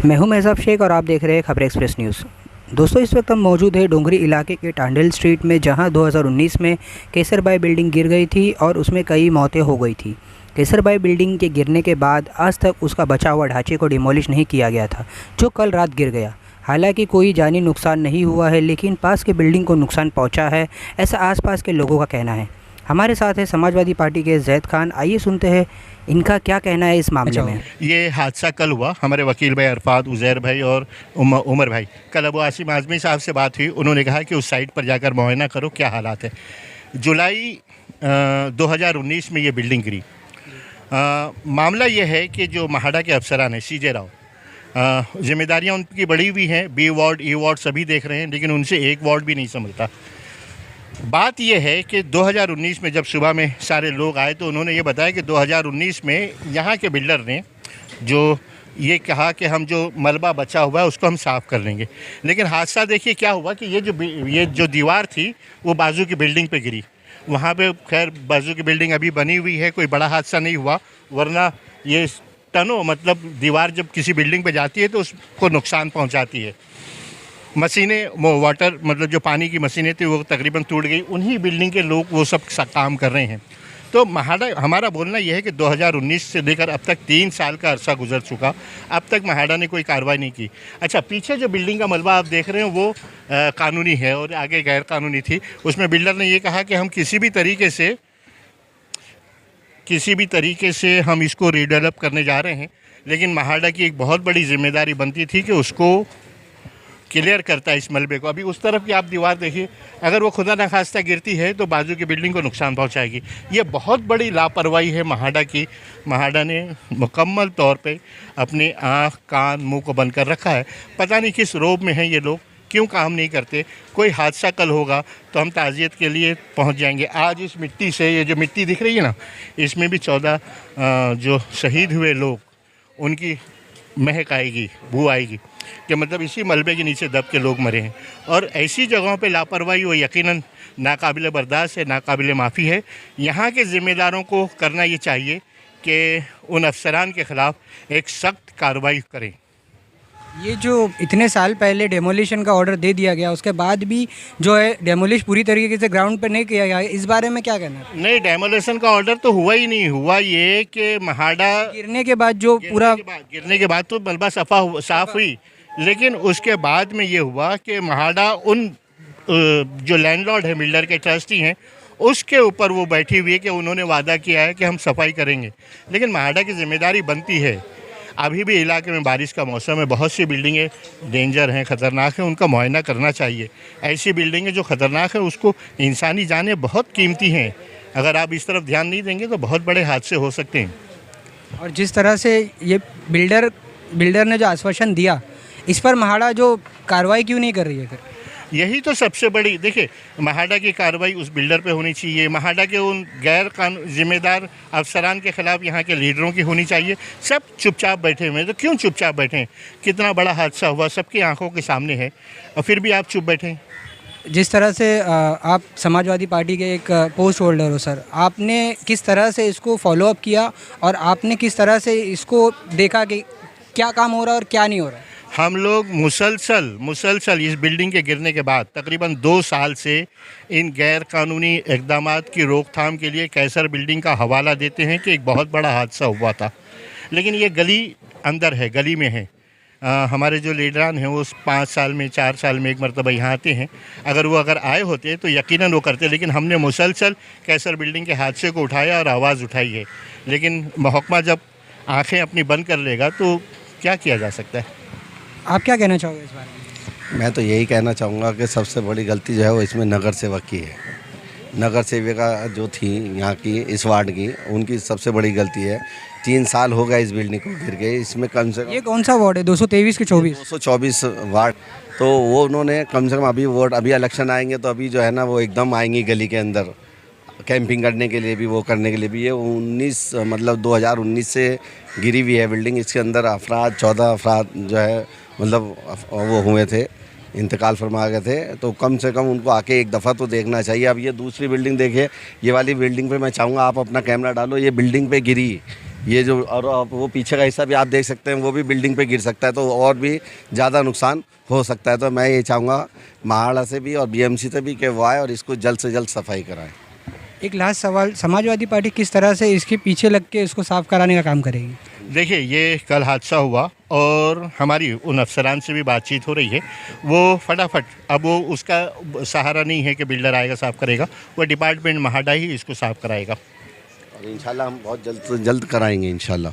मैं हूं मेहजाब शेख और आप देख रहे हैं खबर एक्सप्रेस न्यूज़। दोस्तों, इस वक्त हम मौजूद है डोंगरी इलाके के टांडेल स्ट्रीट में, जहां 2019 में केसरबाई बिल्डिंग गिर गई थी और उसमें कई मौतें हो गई थी। केसरबाई बिल्डिंग के गिरने के बाद आज तक उसका बचा हुआ ढांचे को डिमोलिश नहीं किया गया था, जो कल रात गिर गया। हालांकि कोई जानी नुकसान नहीं हुआ है, लेकिन पास के बिल्डिंग को नुकसान पहुँचा है, ऐसा आसपास के लोगों का कहना है। हमारे साथ है समाजवादी पार्टी के जैद खान। आइए सुनते हैं इनका क्या कहना है इस मामले में। ये हादसा कल हुआ। हमारे वकील भाई अरफात, उज़ैर भाई और उमर भाई, कल अबू आसिम आज़मी साहब से बात हुई। उन्होंने कहा कि उस साइट पर जाकर मुआयना करो क्या हालात है। जुलाई 2019 में ये बिल्डिंग गिरी। मामला ये है कि जो महाड़ा के अफसरान हैं, सीजे राव, जिम्मेदारियाँ उनकी बड़ी हुई हैं। बी वार्ड, ई वार्ड सभी देख रहे हैं, लेकिन उनसे एक वार्ड भी नहीं संभलता। बात यह है कि 2019 में जब सुबह में सारे लोग आए तो उन्होंने ये बताया कि 2019 में यहाँ के बिल्डर ने जो ये कहा कि हम जो मलबा बचा हुआ है उसको हम साफ़ कर लेंगे। लेकिन हादसा देखिए क्या हुआ कि ये जो दीवार थी वो बाजू की बिल्डिंग पे गिरी। वहाँ पे खैर बाजू की बिल्डिंग अभी बनी हुई है, कोई बड़ा हादसा नहीं हुआ, वरना ये टनों मतलब दीवार जब किसी बिल्डिंग पे जाती है तो उसको नुकसान पहुँचाती है। मशीनें, वो वाटर मतलब जो पानी की मशीनें थी वो तकरीबन टूट गई। उन्हीं बिल्डिंग के लोग वो सब काम कर रहे हैं। तो महाड़ा, हमारा बोलना यह है कि 2019 से लेकर अब तक 3 साल का अरसा गुजर चुका, अब तक महाड़ा ने कोई कार्रवाई नहीं की। अच्छा, पीछे जो बिल्डिंग का मलबा आप देख रहे हैं वो कानूनी है और आगे गैर कानूनी थी। उसमें बिल्डर ने ये कहा कि हम किसी भी तरीके से हम इसको रीडेवलप करने जा रहे हैं। लेकिन महाड़ा की एक बहुत बड़ी जिम्मेदारी बनती थी कि उसको क्लियर करता है इस मलबे को। अभी उस तरफ की आप दीवार देखिए, अगर वो खुदा न खास्ता गिरती है तो बाजू की बिल्डिंग को नुकसान पहुंचाएगी। ये बहुत बड़ी लापरवाही है महाड़ा की। महाड़ा ने मुकम्मल तौर पे अपनी आँख, कान, मुंह को बंद कर रखा है। पता नहीं किस रोब में हैं ये लोग, क्यों काम नहीं करते। कोई हादसा कल होगा तो हम ताज़ियत के लिए पहुंच जाएंगे। आज इस मिट्टी से, ये जो मिट्टी दिख रही है ना, इसमें भी 14 जो शहीद हुए लोग, उनकी महक आएगी, बू आएगी कि मतलब इसी मलबे के नीचे दब के लोग मरे हैं। और ऐसी जगहों पे लापरवाही वो यकीनन नाकाबिले बर्दाश्त है, नाकाबिले माफ़ी है। यहाँ के ज़िम्मेदारों को करना ये चाहिए कि उन अफसरान के ख़िलाफ़ एक सख्त कार्रवाई करें। ये जो इतने साल पहले डेमोलिशन का ऑर्डर दे दिया गया, उसके बाद भी जो है डेमोलिश पूरी तरीके से ग्राउंड पर नहीं किया गया, इस बारे में क्या कहना है? नहीं, डेमोलिशन का ऑर्डर तो हुआ ही नहीं। हुआ ये कि महाड़ा गिरने के बाद जो गिरने के बाद तो मलबा साफ़ हुई, लेकिन उसके बाद में ये हुआ कि महाड़ा उन जो लैंडलॉर्ड है, बिल्डर के ट्रस्टी हैं, उसके ऊपर वो बैठी हुई है कि उन्होंने वादा किया है कि हम सफाई करेंगे। लेकिन महाड़ा की जिम्मेदारी बनती है। अभी भी इलाके में बारिश का मौसम है, बहुत सी बिल्डिंगें डेंजर हैं, ख़तरनाक हैं, उनका मुआयना करना चाहिए। ऐसी बिल्डिंगें जो ख़तरनाक है, उसको इंसानी जानें बहुत कीमती हैं, अगर आप इस तरफ ध्यान नहीं देंगे तो बहुत बड़े हादसे हो सकते हैं। और जिस तरह से ये बिल्डर ने जो आश्वासन दिया, इस पर महाड़ा जो कार्रवाई क्यों नहीं कर रही है? फिर यही तो सबसे बड़ी, देखिए, महाड़ा की कार्रवाई उस बिल्डर पे होनी चाहिए। महाड़ा के उन गैर जिम्मेदार अफसरान के ख़िलाफ़ यहाँ के लीडरों की होनी चाहिए। सब चुपचाप बैठे हुए हैं, तो क्यों चुपचाप बैठे हैं? कितना बड़ा हादसा हुआ, सबकी आंखों के सामने है, और फिर भी आप चुप बैठे हैं। जिस तरह से आप समाजवादी पार्टी के एक पोस्ट होल्डर हो सर, आपने किस तरह से इसको फॉलोअप किया और आपने किस तरह से इसको देखा कि क्या काम हो रहा है और क्या नहीं हो रहा है? हम लोग मुसलसल इस बिल्डिंग के गिरने के बाद तकरीबन 2 साल से इन गैर कानूनी इक़दामात की रोकथाम के लिए कैसर बिल्डिंग का हवाला देते हैं कि एक बहुत बड़ा हादसा हुआ था। लेकिन ये गली अंदर है, गली में है। हमारे जो लीडरान हैं वो 5 साल में, 4 साल में एक मरतबा यहाँ आते हैं। अगर आए होते तो यकीनन वो करते, लेकिन हमने मुसलसल कैसर बिल्डिंग के हादसे को उठाया और आवाज़ उठाई है। लेकिन महकमा जब आँखें अपनी बंद कर लेगा तो क्या किया जा सकता है? आप क्या कहना चाहोगे इस बारे में? मैं तो यही कहना चाहूँगा कि सबसे बड़ी गलती जो है वो इसमें नगर सेवक की है। नगर सेविका जो थी यहाँ की, इस वार्ड की, उनकी सबसे बड़ी गलती है। 3 साल हो गया इस बिल्डिंग को गिर गए। इसमें कम से कम, ये कौन सा वार्ड है? 223 के 24? 224 वार्ड। तो वो उन्होंने कम से कम, अभी इलेक्शन आएंगे तो अभी जो है ना वो एकदम आएंगी गली के अंदर, कैंपिंग करने के लिए भी, वो करने के लिए भी। ये 2019 से गिरी हुई है बिल्डिंग। इसके अंदर 14 अफराद जो है मतलब वो हुए थे, इंतकाल फरमा गए थे। तो कम से कम उनको आके एक दफ़ा तो देखना चाहिए। अब ये दूसरी बिल्डिंग देखिए, ये वाली बिल्डिंग पे मैं चाहूँगा आप अपना कैमरा डालो, ये बिल्डिंग पे गिरी, ये जो और आप वो पीछे का हिस्सा भी आप देख सकते हैं, वो भी बिल्डिंग पे गिर सकता है, तो और भी ज़्यादा नुकसान हो सकता है। तो मैं ये चाहूँगा महाड़ा से भी और बीएमसी से भी कि वो आए और इसको जल्द से जल्द सफाई कराएं। एक लास्ट सवाल, समाजवादी पार्टी किस तरह से इसके पीछे लग के इसको साफ कराने का काम करेगी? देखिए, ये कल हादसा हुआ और हमारी उन अफसरान से भी बातचीत हो रही है। वो फटाफट, अब वो उसका सहारा नहीं है कि बिल्डर आएगा साफ़ करेगा, वो डिपार्टमेंट महाडा ही इसको साफ़ कराएगा। और इंशाल्लाह हम बहुत जल्द से जल्द कराएंगे इंशाल्लाह।